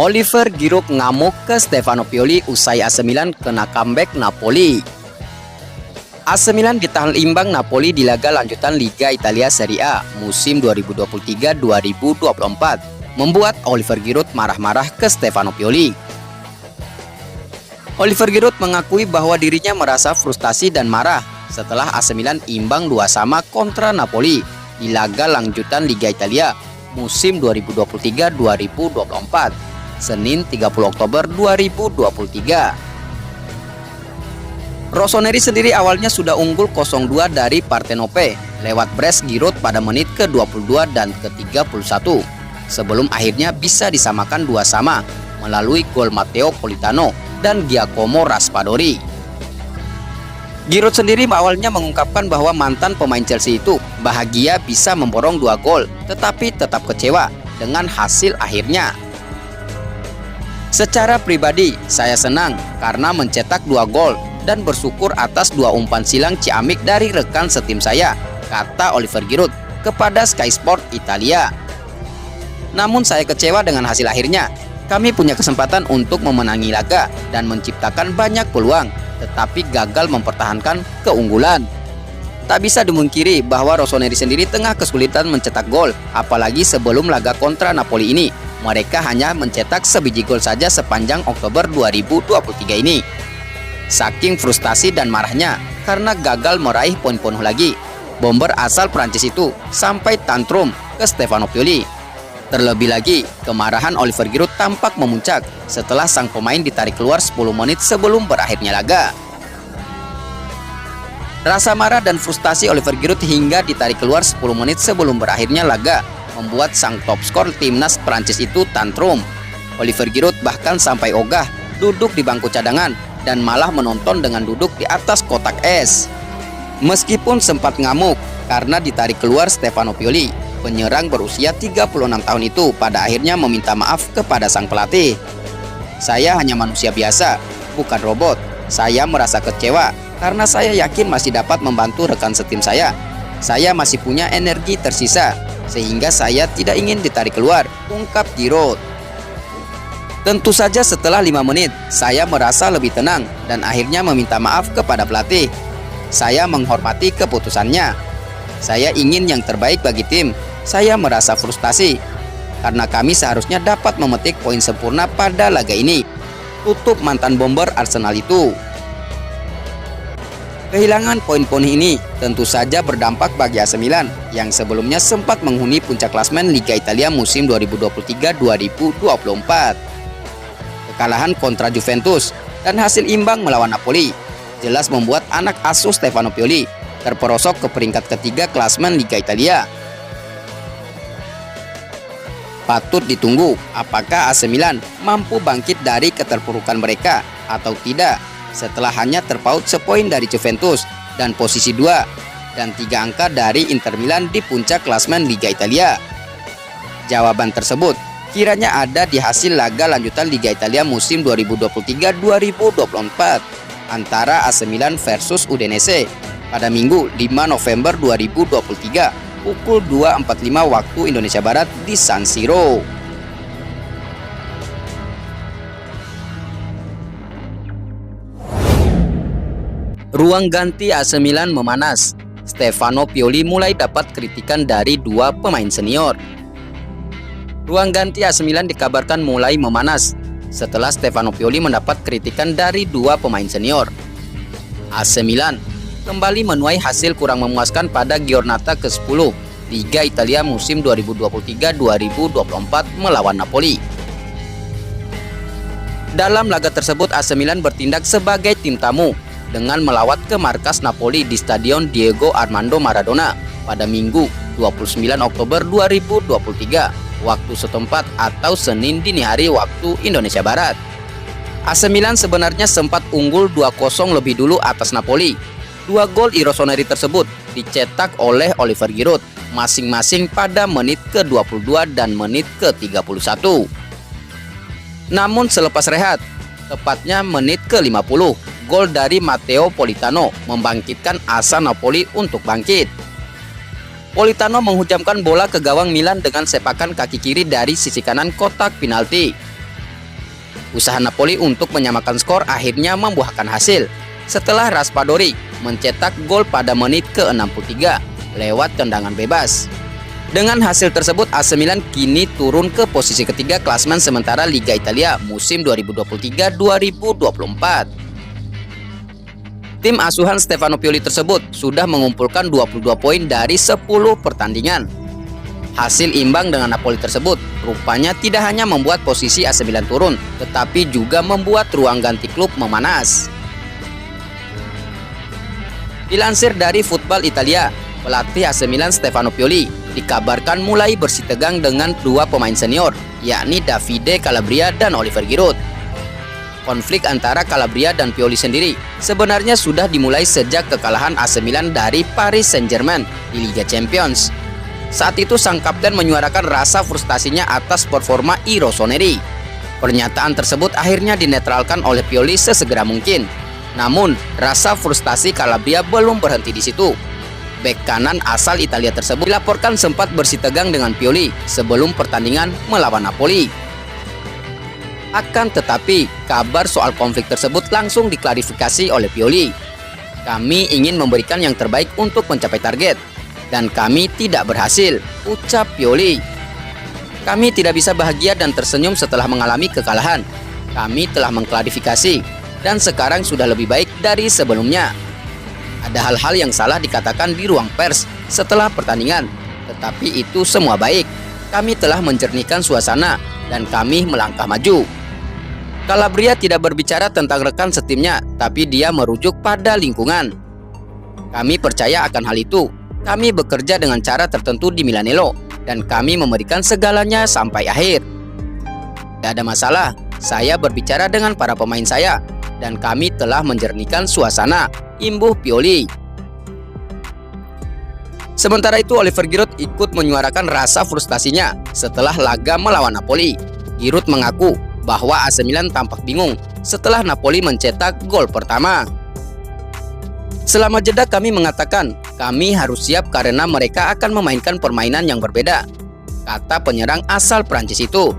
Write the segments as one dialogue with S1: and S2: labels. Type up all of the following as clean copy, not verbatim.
S1: Oliver Giroud ngamuk ke Stefano Pioli usai AC Milan kena comeback Napoli. AC Milan ditahan imbang Napoli di laga lanjutan Liga Italia Serie A musim 2023-2024, membuat Oliver Giroud marah-marah ke Stefano Pioli. Oliver Giroud mengakui bahwa dirinya merasa frustasi dan marah setelah AC Milan imbang 2-2 kontra Napoli di laga lanjutan Liga Italia musim 2023-2024. Senin 30 Oktober 2023. Rossoneri sendiri awalnya sudah unggul 0-2 dari Partenope lewat brace Giroud pada menit ke-22 dan ke-31 sebelum akhirnya bisa disamakan 2-2 melalui gol Matteo Politano dan Giacomo Raspadori. Giroud sendiri awalnya mengungkapkan bahwa mantan pemain Chelsea itu bahagia bisa memborong 2 gol, tetapi tetap kecewa dengan hasil akhirnya. Secara pribadi, saya senang karena mencetak 2 gol dan bersyukur atas 2 umpan silang ciamik dari rekan setim saya, kata Oliver Giroud kepada Sky Sport Italia. Namun saya kecewa dengan hasil akhirnya. Kami punya kesempatan untuk memenangi laga dan menciptakan banyak peluang, tetapi gagal mempertahankan keunggulan. Tak bisa dimungkiri bahwa Rossoneri sendiri tengah kesulitan mencetak gol, apalagi sebelum laga kontra Napoli ini. Mereka hanya mencetak sebiji gol saja sepanjang Oktober 2023 ini. Saking frustasi dan marahnya karena gagal meraih poin penuh lagi, bomber asal Prancis itu sampai tantrum ke Stefano Pioli. Terlebih lagi, kemarahan Oliver Giroud tampak memuncak setelah sang pemain ditarik keluar 10 menit sebelum berakhirnya laga. Rasa marah dan frustasi Oliver Giroud hingga ditarik keluar 10 menit sebelum berakhirnya laga membuat sang top skor timnas Prancis itu tantrum. Oliver Giroud bahkan sampai ogah duduk di bangku cadangan dan malah menonton dengan duduk di atas kotak es. Meskipun sempat ngamuk karena ditarik keluar Stefano Pioli, penyerang berusia 36 tahun itu pada akhirnya meminta maaf kepada sang pelatih. Saya hanya manusia biasa, bukan robot. Saya merasa kecewa karena saya yakin masih dapat membantu rekan setim saya. Saya masih punya energi tersisa, sehingga saya tidak ingin ditarik keluar, ungkap Giroud. Tentu saja setelah 5 menit, saya merasa lebih tenang dan akhirnya meminta maaf kepada pelatih. Saya menghormati keputusannya. Saya ingin yang terbaik bagi tim. Saya merasa frustasi karena kami seharusnya dapat memetik poin sempurna pada laga ini, tutup mantan bomber Arsenal itu. Kehilangan poin-poin ini tentu saja berdampak bagi AC Milan yang sebelumnya sempat menghuni puncak klasemen Liga Italia musim 2023-2024. Kekalahan kontra Juventus dan hasil imbang melawan Napoli jelas membuat anak asuh Stefano Pioli terperosok ke peringkat ketiga klasemen Liga Italia. Patut ditunggu apakah AC Milan mampu bangkit dari keterpurukan mereka atau tidak setelah hanya terpaut sepoin dari Juventus dan posisi 2 dan 3 angka dari Inter Milan di puncak klasemen Liga Italia. Jawaban tersebut kiranya ada di hasil laga lanjutan Liga Italia musim 2023-2024 antara AC Milan versus Udinese pada Minggu 5 November 2023 pukul 2.45 waktu Indonesia Barat di San Siro. Ruang ganti AC Milan memanas. Stefano Pioli mulai dapat kritikan dari 2 pemain senior. Ruang ganti AC Milan dikabarkan mulai memanas setelah Stefano Pioli mendapat kritikan dari 2 pemain senior. AC Milan kembali menuai hasil kurang memuaskan pada giornata ke-10 Liga Italia musim 2023-2024 melawan Napoli. Dalam laga tersebut AC Milan bertindak sebagai tim tamu dengan melawat ke markas Napoli di Stadion Diego Armando Maradona pada Minggu 29 Oktober 2023 waktu setempat atau Senin dini hari waktu Indonesia Barat. AC Milan sebenarnya sempat unggul 2-0 lebih dulu atas Napoli. 2 gol Rossoneri tersebut dicetak oleh Oliver Giroud masing-masing pada menit ke-22 dan menit ke-31. Namun selepas rehat, tepatnya menit ke-50, gol dari Matteo Politano membangkitkan asa Napoli untuk bangkit. Politano menghujamkan bola ke gawang Milan dengan sepakan kaki kiri dari sisi kanan kotak penalti. Usaha Napoli untuk menyamakan skor akhirnya membuahkan hasil setelah Raspadori mencetak gol pada menit ke-63 lewat tendangan bebas. Dengan hasil tersebut, AC Milan kini turun ke posisi ketiga klasemen sementara Liga Italia musim 2023-2024. Tim asuhan Stefano Pioli tersebut sudah mengumpulkan 22 poin dari 10 pertandingan. Hasil imbang dengan Napoli tersebut rupanya tidak hanya membuat posisi AC Milan turun, tetapi juga membuat ruang ganti klub memanas. Dilansir dari Football Italia, pelatih AC Milan Stefano Pioli dikabarkan mulai bersitegang dengan dua pemain senior, yakni Davide Calabria dan Oliver Giroud. Konflik antara Calabria dan Pioli sendiri sebenarnya sudah dimulai sejak kekalahan AC Milan dari Paris Saint-Germain di Liga Champions. Saat itu sang kapten menyuarakan rasa frustasinya atas performa I Rossoneri. Pernyataan tersebut akhirnya dinetralkan oleh Pioli sesegera mungkin. Namun, rasa frustasi Calabria belum berhenti di situ. Bek kanan asal Italia tersebut dilaporkan sempat bersitegang dengan Pioli sebelum pertandingan melawan Napoli. Akan tetapi, kabar soal konflik tersebut langsung diklarifikasi oleh Pioli. Kami ingin memberikan yang terbaik untuk mencapai target, dan kami tidak berhasil, ucap Pioli. Kami tidak bisa bahagia dan tersenyum setelah mengalami kekalahan. Kami telah mengklarifikasi, dan sekarang sudah lebih baik dari sebelumnya. Ada hal-hal yang salah dikatakan di ruang pers setelah pertandingan, tetapi itu semua baik. Kami telah menjernihkan suasana, dan kami melangkah maju. Calabria tidak berbicara tentang rekan setimnya, tapi dia merujuk pada lingkungan. Kami percaya akan hal itu. Kami bekerja dengan cara tertentu di Milanello, dan kami memberikan segalanya sampai akhir. Tidak ada masalah, saya berbicara dengan para pemain saya, dan kami telah menjernihkan suasana, imbuh Pioli. Sementara itu, Oliver Giroud ikut menyuarakan rasa frustasinya setelah laga melawan Napoli. Giroud mengaku bahwa AC Milan tampak bingung setelah Napoli mencetak gol pertama. Selama jeda kami mengatakan, kami harus siap karena mereka akan memainkan permainan yang berbeda, kata penyerang asal Prancis itu.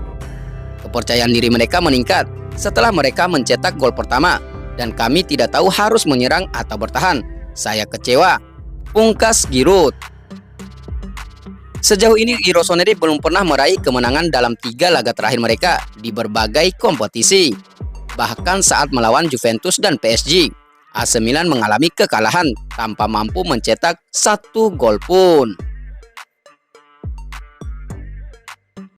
S1: Kepercayaan diri mereka meningkat setelah mereka mencetak gol pertama, dan kami tidak tahu harus menyerang atau bertahan. Saya kecewa, pungkas Giroud. Sejauh ini I Rossoneri belum pernah meraih kemenangan dalam 3 laga terakhir mereka di berbagai kompetisi. Bahkan saat melawan Juventus dan PSG, AC Milan mengalami kekalahan tanpa mampu mencetak 1 gol pun.